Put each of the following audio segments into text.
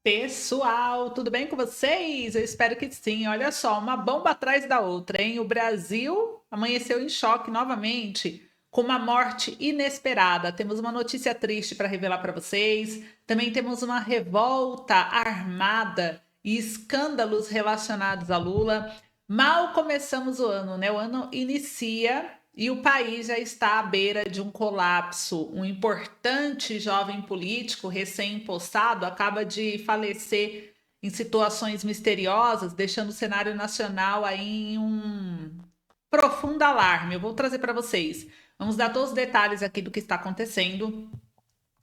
Pessoal, tudo bem com vocês? Eu espero que sim. Olha só, uma bomba atrás da outra, hein? O Brasil amanheceu em choque novamente com uma morte inesperada. Temos uma notícia triste para revelar para vocês. Também temos uma revolta armada e escândalos relacionados a Lula. Mal começamos o ano, né? O ano inicia e o país já está à beira de um colapso. Um importante jovem político recém-impostado acaba de falecer em situações misteriosas, deixando o cenário nacional aí em um profundo alarme. Eu vou trazer para vocês. Vamos dar todos os detalhes aqui do que está acontecendo.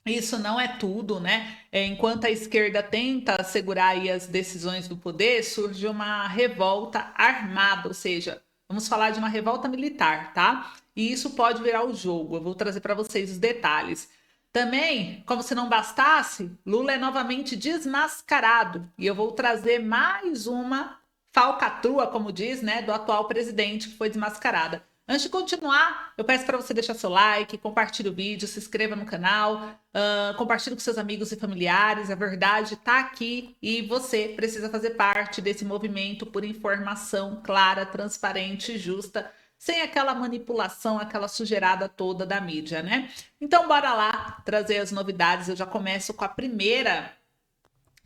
Isso não é tudo, né? Enquanto a esquerda tenta segurar aí as decisões do poder, surge uma revolta armada, ou seja, vamos falar de uma revolta militar, tá? E isso pode virar o jogo. Eu vou trazer para vocês os detalhes. Também, como se não bastasse, Lula é novamente desmascarado e eu vou trazer mais uma falcatrua, como diz, né, do atual presidente que foi desmascarada. Antes de continuar, eu peço para você deixar seu like, compartilhe o vídeo, se inscreva no canal, compartilhe com seus amigos e familiares. A verdade está aqui e você precisa fazer parte desse movimento por informação clara, transparente e justa, sem aquela manipulação, aquela sujeirada toda da mídia, né? Então, bora lá trazer as novidades. Eu já começo com a primeira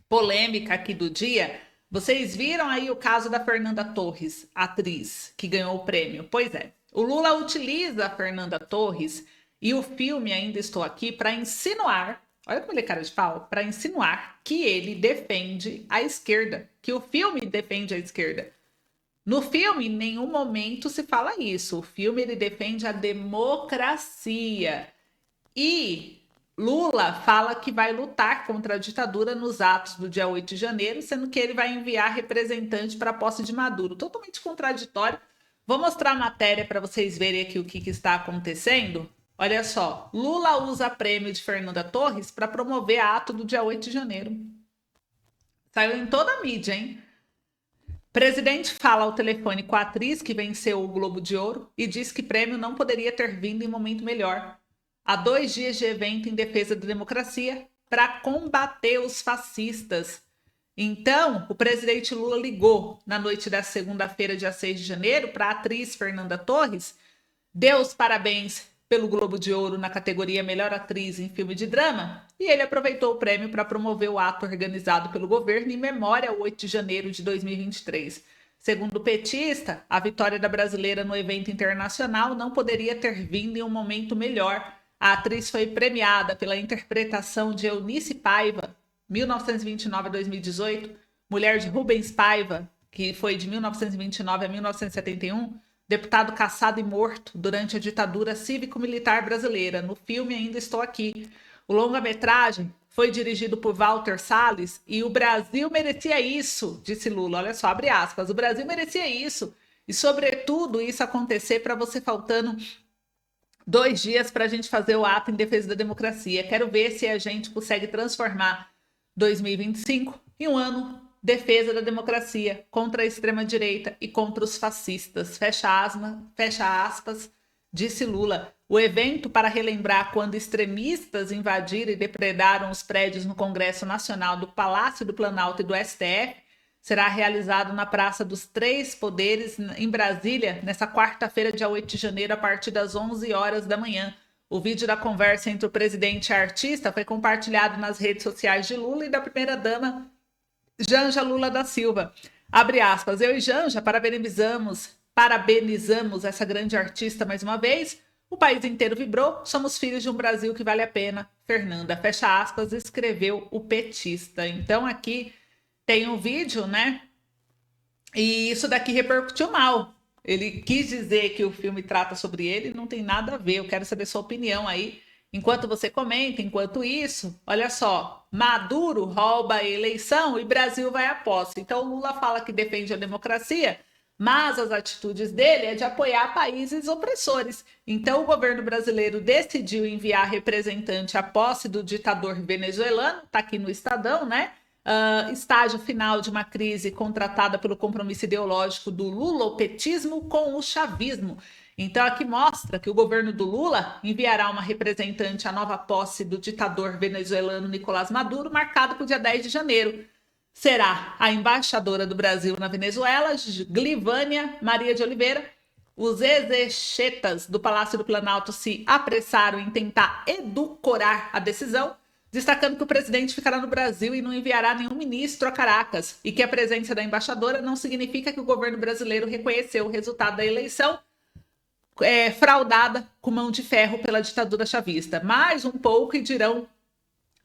polêmica aqui do dia. Vocês viram aí o caso da Fernanda Torres, atriz que ganhou o prêmio? Pois é. O Lula utiliza a Fernanda Torres e o filme Ainda Estou Aqui para insinuar, olha como ele é cara de pau, para insinuar que ele defende a esquerda, que o filme defende a esquerda. No filme, em nenhum momento se fala isso. O filme ele defende a democracia. E Lula fala que vai lutar contra a ditadura nos atos do dia 8 de janeiro, sendo que ele vai enviar representante para a posse de Maduro. Totalmente contraditório. Vou mostrar a matéria para vocês verem aqui o que está acontecendo. Olha só, Lula usa prêmio de Fernanda Torres para promover ato do dia 8 de janeiro. Saiu em toda a mídia, hein? Presidente fala ao telefone com a atriz que venceu o Globo de Ouro e diz que prêmio não poderia ter vindo em momento melhor. Há 2 dias de evento em defesa da democracia para combater os fascistas. Então, o presidente Lula ligou na noite da segunda-feira, dia 6 de janeiro, para a atriz Fernanda Torres, deu os parabéns pelo Globo de Ouro na categoria Melhor Atriz em Filme de Drama, e ele aproveitou o prêmio para promover o ato organizado pelo governo em memória ao 8 de janeiro de 2023. Segundo o petista, a vitória da brasileira no evento internacional não poderia ter vindo em um momento melhor. A atriz foi premiada pela interpretação de Eunice Paiva, 1929 a 2018, mulher de Rubens Paiva, que foi de 1929 a 1971, deputado caçado e morto durante a ditadura cívico-militar brasileira. No filme Ainda Estou Aqui. O longa-metragem foi dirigido por Walter Salles e o Brasil merecia isso, disse Lula. Olha só, abre aspas, o Brasil merecia isso. E, sobretudo, isso acontecer para você faltando 2 dias para a gente fazer o ato em defesa da democracia. Quero ver se a gente consegue transformar 2025 em um ano defesa da democracia contra a extrema-direita e contra os fascistas. Fecha aspas, disse Lula. O evento para relembrar quando extremistas invadiram e depredaram os prédios no Congresso Nacional do Palácio do Planalto e do STF será realizado na Praça dos Três Poderes, em Brasília, nesta quarta-feira, dia 8 de janeiro, a partir das 11 horas da manhã. O vídeo da conversa entre o presidente e a artista foi compartilhado nas redes sociais de Lula e da primeira-dama Janja Lula da Silva. Abre aspas, eu e Janja parabenizamos essa grande artista mais uma vez. O país inteiro vibrou, somos filhos de um Brasil que vale a pena. Fernanda, fecha aspas, escreveu o petista. Então aqui tem um vídeo, né? E isso daqui repercutiu mal. Ele quis dizer que o filme trata sobre ele, não tem nada a ver. Eu quero saber sua opinião aí. Enquanto você comenta, enquanto isso, olha só, Maduro rouba a eleição e Brasil vai à posse. Então Lula fala que defende a democracia, mas as atitudes dele é de apoiar países opressores. Então o governo brasileiro decidiu enviar representante à posse do ditador venezuelano, tá aqui no Estadão, né? Estágio final de uma crise contratada pelo compromisso ideológico do lulopetismo com o chavismo. Então, aqui mostra que o governo do Lula enviará uma representante à nova posse do ditador venezuelano Nicolás Maduro, marcado para o dia 10 de janeiro. Será a embaixadora do Brasil na Venezuela, Glivânia Maria de Oliveira. Os exegetas do Palácio do Planalto se apressaram em tentar edulcorar a decisão, destacando que o presidente ficará no Brasil e não enviará nenhum ministro a Caracas, e que a presença da embaixadora não significa que o governo brasileiro reconheceu o resultado da eleição fraudada com mão de ferro pela ditadura chavista. Mais um pouco e dirão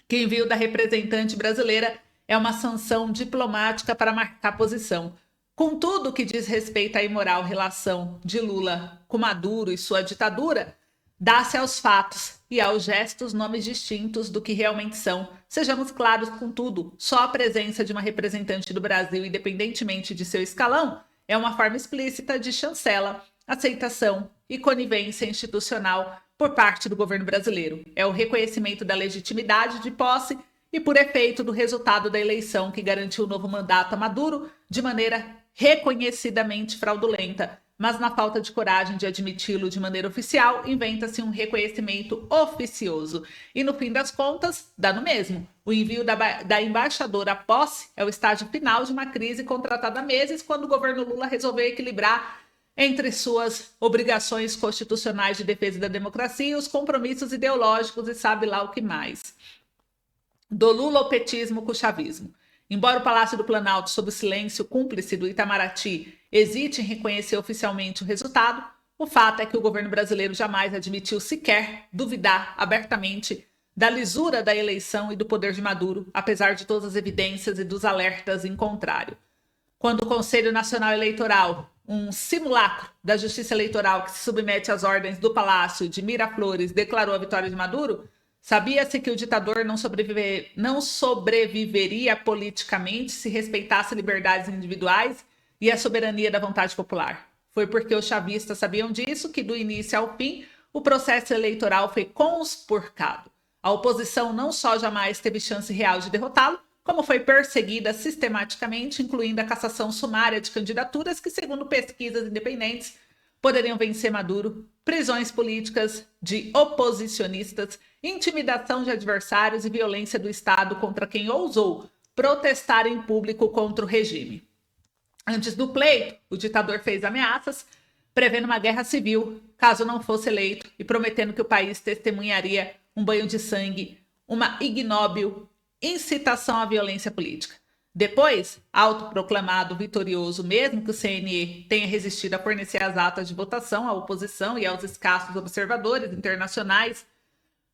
que o envio da representante brasileira é uma sanção diplomática para marcar posição. Contudo, o que diz respeito à imoral relação de Lula com Maduro e sua ditadura, dá-se aos fatos e aos gestos nomes distintos do que realmente são. Sejamos claros, contudo, só a presença de uma representante do Brasil, independentemente de seu escalão, é uma forma explícita de chancela, aceitação e conivência institucional por parte do governo brasileiro. É o reconhecimento da legitimidade de posse e por efeito do resultado da eleição que garantiu o novo mandato a Maduro de maneira reconhecidamente fraudulenta, mas na falta de coragem de admiti-lo de maneira oficial, inventa-se um reconhecimento oficioso. E no fim das contas, dá no mesmo. O envio da embaixadora à posse é o estágio final de uma crise contratada há meses, quando o governo Lula resolveu equilibrar entre suas obrigações constitucionais de defesa da democracia e os compromissos ideológicos e sabe lá o que mais. Do Lula ao petismo com o chavismo. Embora o Palácio do Planalto, sob o silêncio cúmplice do Itamaraty, hesite em reconhecer oficialmente o resultado, o fato é que o governo brasileiro jamais admitiu sequer duvidar abertamente da lisura da eleição e do poder de Maduro, apesar de todas as evidências e dos alertas em contrário. Quando o Conselho Nacional Eleitoral, um simulacro da justiça eleitoral que se submete às ordens do Palácio de Miraflores, declarou a vitória de Maduro, sabia-se que o ditador não sobreviveria politicamente se respeitasse liberdades individuais e a soberania da vontade popular. Foi porque os chavistas sabiam disso que, do início ao fim, o processo eleitoral foi conspurcado. A oposição não só jamais teve chance real de derrotá-lo, como foi perseguida sistematicamente, incluindo a cassação sumária de candidaturas que, segundo pesquisas independentes, poderiam vencer Maduro, prisões políticas de oposicionistas, intimidação de adversários e violência do Estado contra quem ousou protestar em público contra o regime. Antes do pleito, o ditador fez ameaças, prevendo uma guerra civil, caso não fosse eleito, e prometendo que o país testemunharia um banho de sangue, uma ignóbil incitação à violência política. Depois, autoproclamado vitorioso, mesmo que o CNE tenha resistido a fornecer as atas de votação à oposição e aos escassos observadores internacionais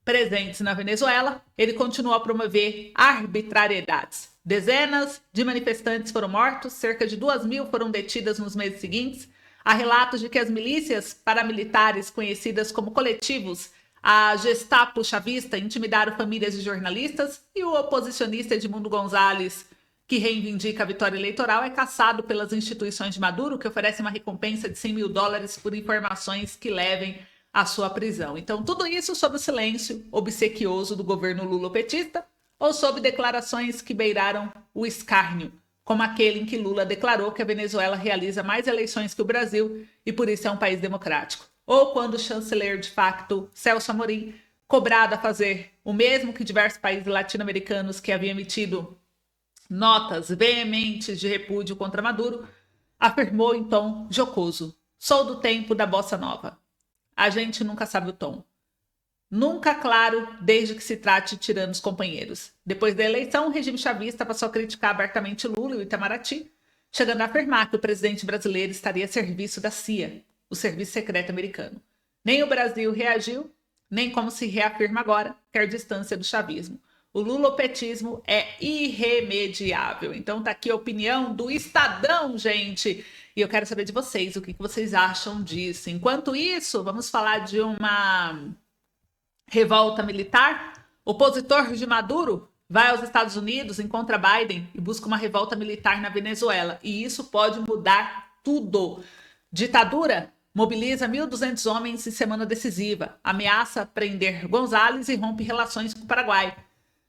presentes na Venezuela, ele continuou a promover arbitrariedades. Dezenas de manifestantes foram mortos, cerca de 2.000 foram detidas nos meses seguintes. Há relatos de que as milícias paramilitares, conhecidas como coletivos, a Gestapo chavista, intimidaram famílias de jornalistas, e o oposicionista Edmundo Gonzalez, que reivindica a vitória eleitoral, é caçado pelas instituições de Maduro, que oferecem uma recompensa de $100 mil por informações que levem à sua prisão. Então, tudo isso sob o silêncio obsequioso do governo lulopetista ou sob declarações que beiraram o escárnio, como aquele em que Lula declarou que a Venezuela realiza mais eleições que o Brasil e por isso é um país democrático. Ou quando o chanceler de facto, Celso Amorim, cobrado a fazer o mesmo que diversos países latino-americanos que haviam emitido notas veementes de repúdio contra Maduro, afirmou em tom jocoso: sou do tempo da bossa nova. A gente nunca sabe o tom. Nunca claro, desde que se trate de tiranos companheiros. Depois da eleição, o regime chavista passou a criticar abertamente Lula e o Itamaraty, chegando a afirmar que o presidente brasileiro estaria a serviço da CIA, o Serviço Secreto Americano. Nem o Brasil reagiu, nem, como se reafirma agora, quer distância do chavismo. O lulopetismo é irremediável. Então tá aqui a opinião do Estadão, gente. E eu quero saber de vocês, o que vocês acham disso. Enquanto isso, vamos falar de uma revolta militar. Opositor de Maduro vai aos Estados Unidos, encontra Biden e busca uma revolta militar na Venezuela. E isso pode mudar tudo. Ditadura mobiliza 1.200 homens em semana decisiva. Ameaça prender Gonzalez e rompe relações com o Paraguai.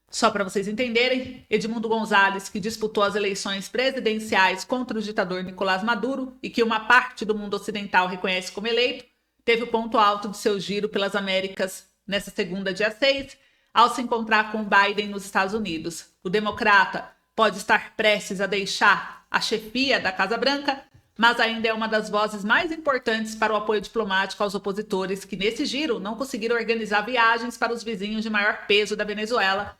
Só para vocês entenderem, Edmundo Gonzalez, que disputou as eleições presidenciais contra o ditador Nicolás Maduro e que uma parte do mundo ocidental reconhece como eleito, teve o ponto alto de seu giro pelas Américas nessa segunda, dia 6, ao se encontrar com Biden nos Estados Unidos. O democrata pode estar prestes a deixar a chefia da Casa Branca, mas ainda é uma das vozes mais importantes para o apoio diplomático aos opositores que, nesse giro, não conseguiram organizar viagens para os vizinhos de maior peso da Venezuela,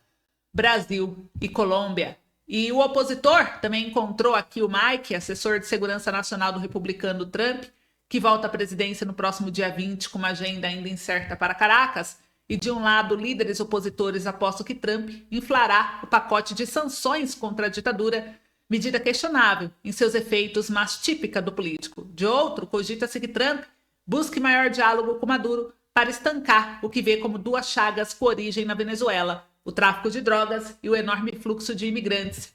Brasil e Colômbia. E o opositor também encontrou aqui o Mike, assessor de segurança nacional do republicano Trump, que volta à presidência no próximo dia 20, com uma agenda ainda incerta para Caracas. E de um lado, líderes opositores apostam que Trump inflará o pacote de sanções contra a ditadura, medida questionável em seus efeitos, mas típica do político. De outro, cogita-se que Trump busque maior diálogo com Maduro para estancar o que vê como duas chagas com origem na Venezuela: o tráfico de drogas e o enorme fluxo de imigrantes.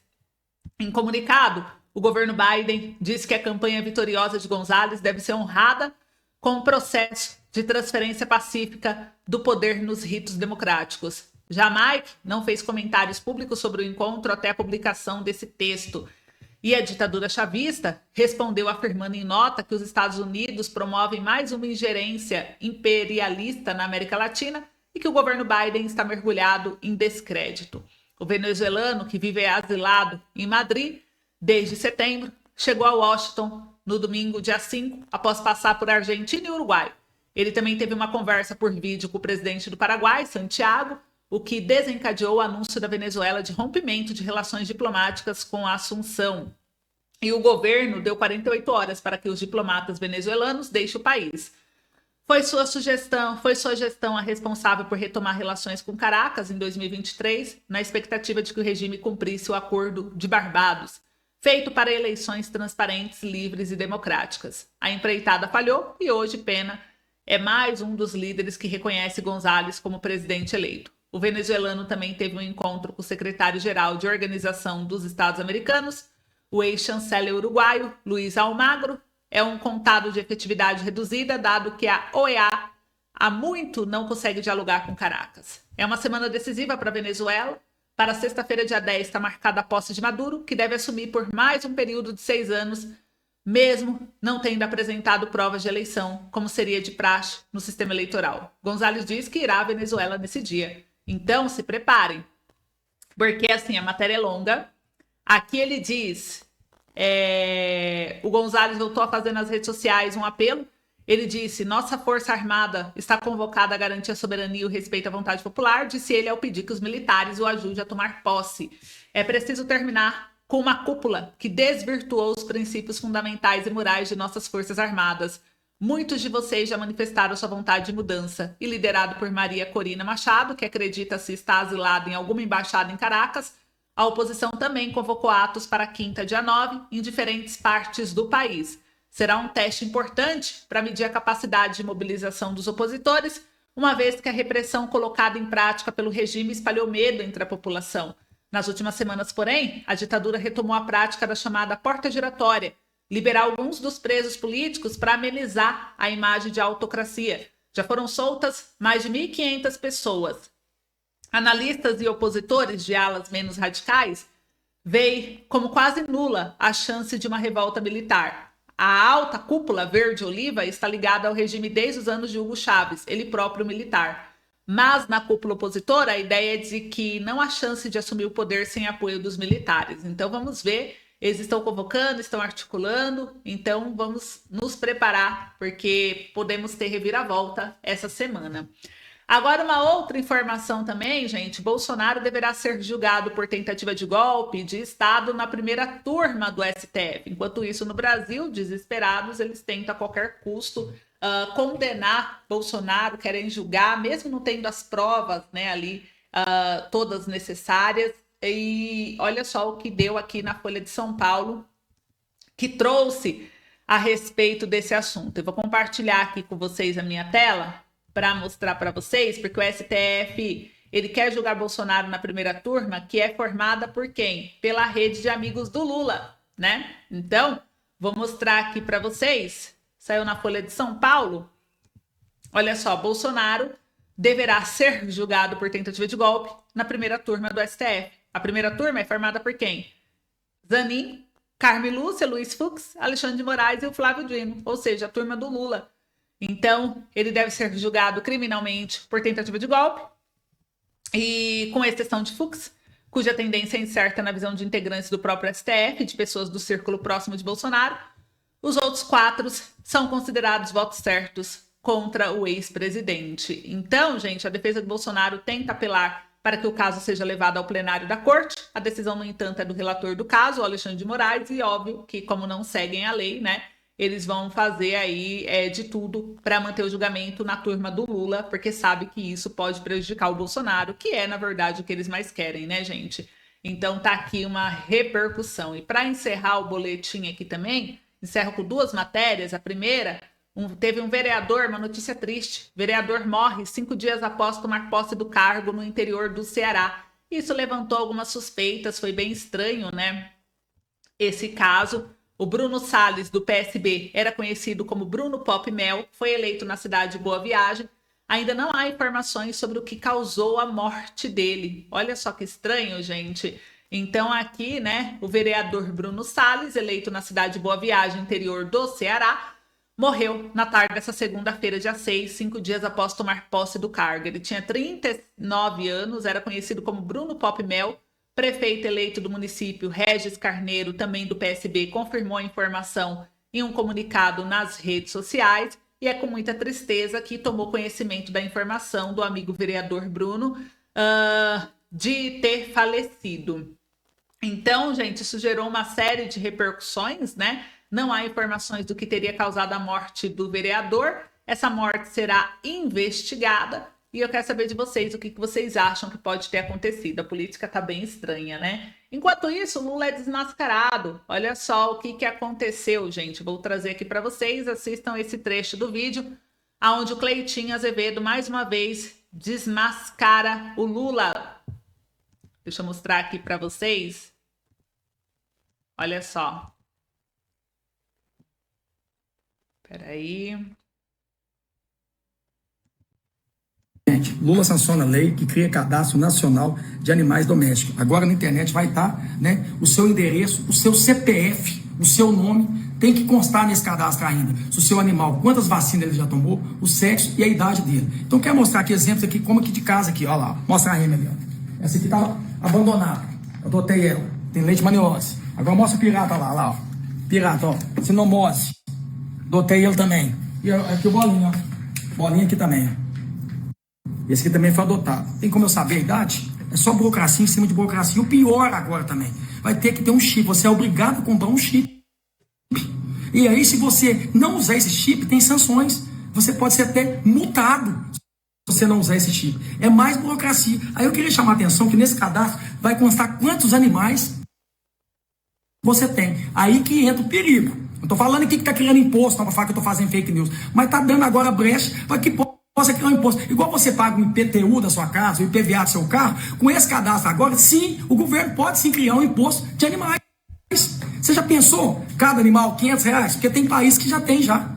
Em comunicado, o governo Biden disse que a campanha vitoriosa de González deve ser honrada com o processo de transferência pacífica do poder nos ritos democráticos. Já Mike não fez comentários públicos sobre o encontro até a publicação desse texto. E a ditadura chavista respondeu afirmando em nota que os Estados Unidos promovem mais uma ingerência imperialista na América Latina e que o governo Biden está mergulhado em descrédito. O venezuelano, que vive asilado em Madrid desde setembro, chegou a Washington no domingo, dia 5, após passar por Argentina e Uruguai. Ele também teve uma conversa por vídeo com o presidente do Paraguai, Santiago, o que desencadeou o anúncio da Venezuela de rompimento de relações diplomáticas com a Assunção. E o governo deu 48 horas para que os diplomatas venezuelanos deixem o país. Foi sua gestão a responsável por retomar relações com Caracas em 2023, na expectativa de que o regime cumprisse o Acordo de Barbados, feito para eleições transparentes, livres e democráticas. A empreitada falhou e hoje Pena é mais um dos líderes que reconhece González como presidente eleito. O venezuelano também teve um encontro com o secretário-geral de Organização dos Estados Americanos, o ex-chanceler uruguaio Luiz Almagro. É um contado de efetividade reduzida, dado que a OEA há muito não consegue dialogar com Caracas. É uma semana decisiva para a Venezuela. Para sexta-feira, dia 10, está marcada a posse de Maduro, que deve assumir por mais um período de 6 anos, mesmo não tendo apresentado provas de eleição, como seria de praxe no sistema eleitoral. González diz que irá à Venezuela nesse dia. Então, se preparem, porque assim, a matéria é longa. Aqui ele diz, o González voltou a fazer nas redes sociais um apelo. Ele disse: nossa Força Armada está convocada a garantir a soberania e o respeito à vontade popular, disse ele ao pedir que os militares o ajudem a tomar posse. É preciso terminar com uma cúpula que desvirtuou os princípios fundamentais e morais de nossas Forças Armadas. Muitos de vocês já manifestaram sua vontade de mudança, e liderado por Maria Corina Machado, que acredita-se estar asilada em alguma embaixada em Caracas, a oposição também convocou atos para quinta, dia 9, em diferentes partes do país. Será um teste importante para medir a capacidade de mobilização dos opositores, uma vez que a repressão colocada em prática pelo regime espalhou medo entre a população. Nas últimas semanas, porém, a ditadura retomou a prática da chamada porta giratória, liberar alguns dos presos políticos para amenizar a imagem de autocracia. Já foram soltas mais de 1.500 pessoas. Analistas e opositores de alas menos radicais veem como quase nula a chance de uma revolta militar. A alta cúpula verde-oliva está ligada ao regime desde os anos de Hugo Chávez, ele próprio militar. Mas na cúpula opositora, a ideia é de que não há chance de assumir o poder sem apoio dos militares. Então vamos ver, eles estão convocando, estão articulando, então vamos nos preparar, porque podemos ter reviravolta essa semana. Agora, uma outra informação também, gente: Bolsonaro deverá ser julgado por tentativa de golpe de Estado na primeira turma do STF. Enquanto isso, no Brasil, desesperados, eles tentam a qualquer custo condenar Bolsonaro, querem julgar, mesmo não tendo as provas, né, ali todas necessárias. E olha só o que deu aqui na Folha de São Paulo, que trouxe a respeito desse assunto. Eu vou compartilhar aqui com vocês a minha tela para mostrar para vocês, porque o STF ele quer julgar Bolsonaro na primeira turma, que é formada por quem? Pela rede de amigos do Lula, né? Então, vou mostrar aqui para vocês. Saiu na Folha de São Paulo. Olha só, Bolsonaro deverá ser julgado por tentativa de golpe na primeira turma do STF. A primeira turma é formada por quem? Zanin, Carmen Lúcia, Luiz Fux, Alexandre de Moraes e o Flávio Dino, ou seja, a turma do Lula. Então, ele deve ser julgado criminalmente por tentativa de golpe, e com exceção de Fux, cuja tendência é incerta na visão de integrantes do próprio STF, de pessoas do círculo próximo de Bolsonaro, os outros 4 são considerados votos certos contra o ex-presidente. Então, gente, a defesa de Bolsonaro tenta apelar para que o caso seja levado ao plenário da corte. A decisão, no entanto, é do relator do caso, o Alexandre de Moraes, e óbvio que, como não seguem a lei, né, eles vão fazer aí de tudo para manter o julgamento na turma do Lula, porque sabe que isso pode prejudicar o Bolsonaro, que é, na verdade, o que eles mais querem, né, gente? Então tá aqui uma repercussão. E para encerrar o boletim aqui também, encerro com 2 matérias. A primeira, teve um vereador, uma notícia triste. Vereador morre 5 dias após tomar posse do cargo no interior do Ceará. Isso levantou algumas suspeitas, foi bem estranho, né? Esse caso. O Bruno Salles, do PSB, era conhecido como Bruno Pop Mel, foi eleito na cidade de Boa Viagem. Ainda não há informações sobre o que causou a morte dele. Olha só que estranho, gente. Então aqui, né, o vereador Bruno Salles, eleito na cidade de Boa Viagem, interior do Ceará, morreu na tarde dessa segunda-feira, dia 6, 5 dias após tomar posse do cargo. Ele tinha 39 anos, era conhecido como Bruno Pop Mel. Prefeito eleito do município, Regis Carneiro, também do PSB, confirmou a informação em um comunicado nas redes sociais, e é com muita tristeza que tomou conhecimento da informação do amigo vereador Bruno de ter falecido. Então, gente, isso gerou uma série de repercussões, né? Não há informações do que teria causado a morte do vereador. Essa morte será investigada. E eu quero saber de vocês o que vocês acham que pode ter acontecido. A política tá bem estranha, né? Enquanto isso, Lula é desmascarado. Olha só o que aconteceu, gente. Vou trazer aqui para vocês. Assistam esse trecho do vídeo, onde o Cleitinho Azevedo, mais uma vez, desmascara o Lula. Deixa eu mostrar aqui para vocês. Olha só. Peraí. Lula sanciona a lei que cria cadastro nacional de animais domésticos. Agora na internet vai estar, né, o seu endereço, o seu CPF, o seu nome, tem que constar nesse cadastro ainda. Se o seu animal, quantas vacinas ele já tomou, o sexo e a idade dele. Então quero mostrar aqui exemplos aqui, como aqui de casa aqui, ó lá, mostra a Emily, ó. Essa aqui tá abandonada. Eu adotei ela. Tem leishmaniose. Agora mostra o pirata lá, ó. Pirata, ó. Sinomose. Adotei ele também. E aqui o bolinho, ó. Bolinha aqui também, ó. Esse aqui também foi adotado. Tem como eu saber a idade? É só burocracia em cima de burocracia. O pior agora também, vai ter que ter um chip. Você é obrigado a comprar um chip. E aí, se você não usar esse chip, tem sanções. Você pode ser até multado se você não usar esse chip. É mais burocracia. Aí eu queria chamar a atenção que nesse cadastro vai constar quantos animais você tem. Aí que entra o perigo. Eu tô falando aqui que tá criando imposto, para falar que eu tô fazendo fake news. Mas tá dando agora brecha para que possa criar um imposto. Igual você paga o IPTU da sua casa, o IPVA do seu carro, com esse cadastro agora, sim, o governo pode sim criar um imposto de animais. Você já pensou? Cada animal, R$500? Porque tem país que já tem já.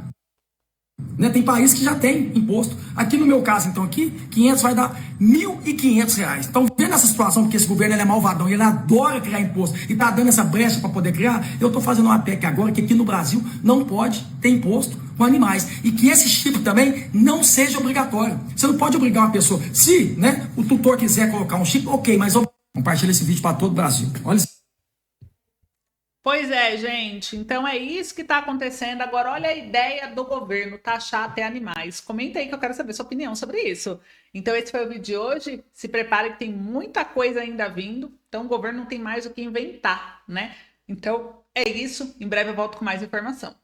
Né? Tem país que já tem imposto. Aqui no meu caso, então, aqui, 500 vai dar R$1.500. Então, vendo essa situação, porque esse governo ele é malvadão, ele adora criar imposto e tá dando essa brecha para poder criar, eu tô fazendo uma PEC agora que aqui no Brasil não pode ter imposto com animais. E que esse chip também não seja obrigatório. Você não pode obrigar uma pessoa. Se, né, o tutor quiser colocar um chip, ok, mas compartilha esse vídeo para todo o Brasil. Olha isso. Pois é, gente. Então é isso que está acontecendo. Agora, olha a ideia do governo taxar até animais. Comenta aí que eu quero saber sua opinião sobre isso. Então, esse foi o vídeo de hoje. Se prepare que tem muita coisa ainda vindo. Então, o governo não tem mais o que inventar, né? Então, é isso. Em breve eu volto com mais informação.